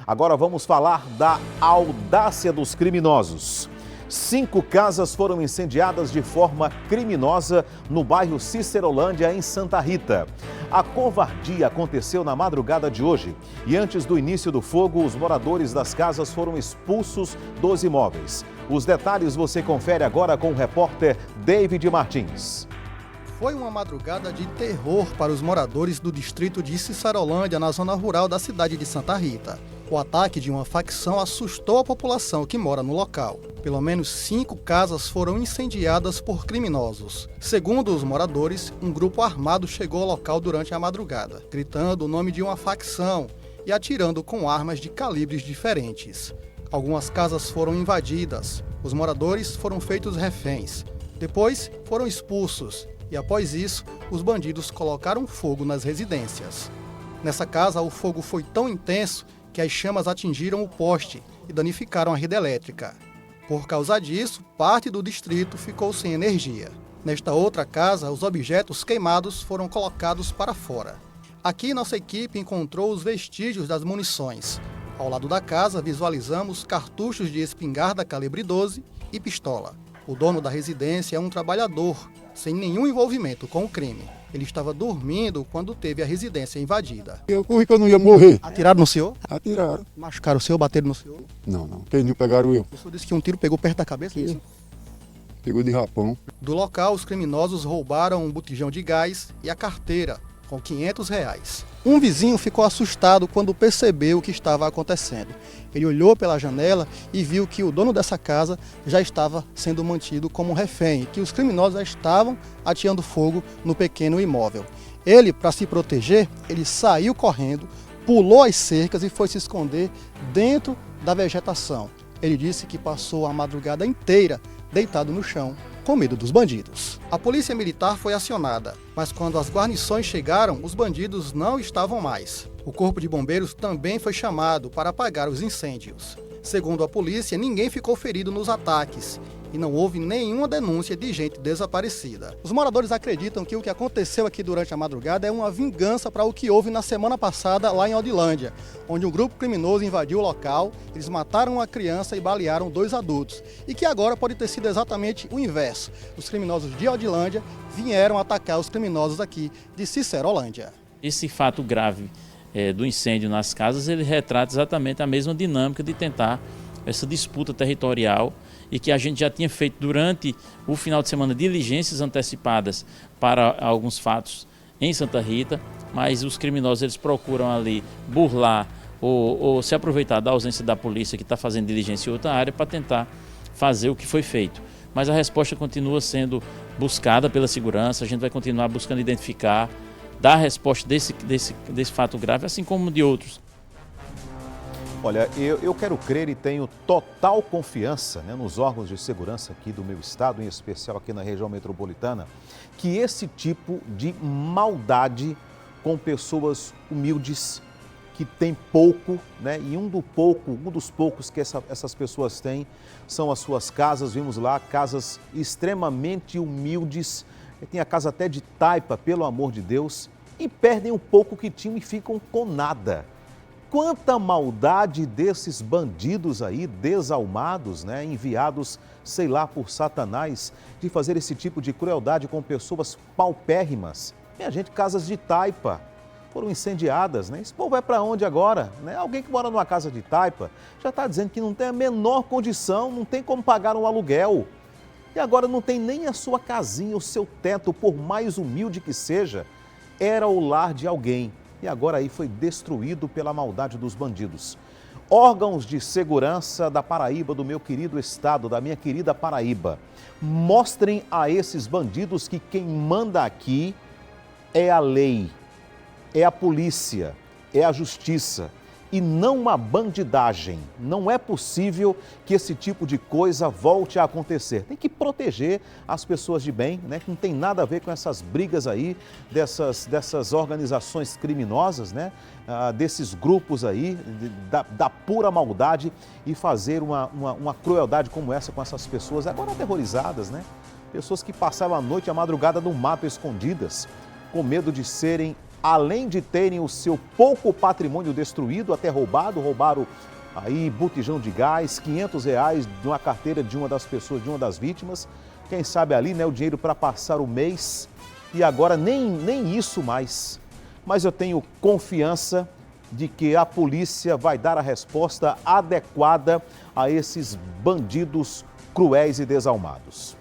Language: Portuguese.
Agora vamos falar da audácia dos criminosos. 5 casas foram incendiadas de forma criminosa no bairro Cicerolândia, em Santa Rita. A covardia aconteceu na madrugada de hoje e antes do início do fogo, os moradores das casas foram expulsos dos imóveis. Os detalhes você confere agora com o repórter David Martins. Foi uma madrugada de terror para os moradores do distrito de Cicerolândia, na zona rural da cidade de Santa Rita. O ataque de uma facção assustou a população que mora no local. Pelo menos 5 casas foram incendiadas por criminosos. Segundo os moradores, um grupo armado chegou ao local durante a madrugada, gritando o nome de uma facção e atirando com armas de calibres diferentes. Algumas casas foram invadidas. Os moradores foram feitos reféns. Depois foram expulsos e, após isso, os bandidos colocaram fogo nas residências. Nessa casa, o fogo foi tão intenso que as chamas atingiram o poste e danificaram a rede elétrica. Por causa disso, parte do distrito ficou sem energia. Nesta outra casa, os objetos queimados foram colocados para fora. Aqui, nossa equipe encontrou os vestígios das munições. Ao lado da casa, visualizamos cartuchos de espingarda calibre 12 e pistola. O dono da residência é um trabalhador, sem nenhum envolvimento com o crime. Ele estava dormindo quando teve a residência invadida. Eu corri que eu não ia morrer. Atiraram no senhor? Atiraram. Machucaram o senhor, bateram no senhor? Não. Quem não pegaram eu? O senhor disse que um tiro pegou perto da cabeça? Isso? Pegou de rapão. Do local, os criminosos roubaram um botijão de gás e a carteira, com R$500. Um vizinho ficou assustado quando percebeu o que estava acontecendo. Ele olhou pela janela e viu que o dono dessa casa já estava sendo mantido como refém, e que os criminosos já estavam ateando fogo no pequeno imóvel. Ele, para se proteger, ele saiu correndo, pulou as cercas e foi se esconder dentro da vegetação. Ele disse que passou a madrugada inteira deitado no chão, com medo dos bandidos. A polícia militar foi acionada, mas quando as guarnições chegaram, os bandidos não estavam mais. O corpo de bombeiros também foi chamado para apagar os incêndios. Segundo a polícia, ninguém ficou ferido nos ataques e não houve nenhuma denúncia de gente desaparecida. Os moradores acreditam que o que aconteceu aqui durante a madrugada é uma vingança para o que houve na semana passada lá em Odilândia, onde um grupo criminoso invadiu o local, eles mataram uma criança e balearam 2 adultos, e que agora pode ter sido exatamente o inverso. Os criminosos de Odilândia vieram atacar os criminosos aqui de Cicerolândia. Esse fato grave do incêndio nas casas, ele retrata exatamente a mesma dinâmica de tentar essa disputa territorial, e que a gente já tinha feito durante o final de semana diligências antecipadas para alguns fatos em Santa Rita, mas os criminosos eles procuram ali burlar ou se aproveitar da ausência da polícia que está fazendo diligência em outra área para tentar fazer o que foi feito. Mas a resposta continua sendo buscada pela segurança, a gente vai continuar buscando identificar, dar a resposta desse fato grave, assim como de outros. Olha, eu quero crer e tenho total confiança, né, nos órgãos de segurança aqui do meu estado, em especial aqui na região metropolitana, que esse tipo de maldade com pessoas humildes, que têm pouco, né, e um dos poucos que essas pessoas têm são as suas casas. Vimos lá casas extremamente humildes, tem a casa até de taipa, pelo amor de Deus, e perdem o pouco que tinham e ficam com nada. Quanta maldade desses bandidos aí, desalmados, né, enviados, sei lá, por Satanás, de fazer esse tipo de crueldade com pessoas paupérrimas. Minha gente, casas de taipa foram incendiadas, né? Esse povo vai para onde agora? Né? Alguém que mora numa casa de taipa já está dizendo que não tem a menor condição, não tem como pagar um aluguel. E agora não tem nem a sua casinha, o seu teto, por mais humilde que seja, era o lar de alguém. E agora aí foi destruído pela maldade dos bandidos. Órgãos de segurança da Paraíba, do meu querido estado, da minha querida Paraíba, mostrem a esses bandidos que quem manda aqui é a lei, é a polícia, é a justiça e não uma bandidagem. Não é possível que esse tipo de coisa volte a acontecer. Tem que proteger as pessoas de bem, né? Que não tem nada a ver com essas brigas aí, dessas organizações criminosas, né? Desses grupos aí, da pura maldade, e fazer uma crueldade como essa com essas pessoas, agora aterrorizadas, né? Pessoas que passavam a noite e a madrugada no mato escondidas, com medo de serem além de terem o seu pouco patrimônio destruído, até roubaram aí botijão de gás, R$500 de uma carteira de uma das pessoas, de uma das vítimas. Quem sabe ali, né, o dinheiro para passar o mês e agora nem isso mais. Mas eu tenho confiança de que a polícia vai dar a resposta adequada a esses bandidos cruéis e desalmados.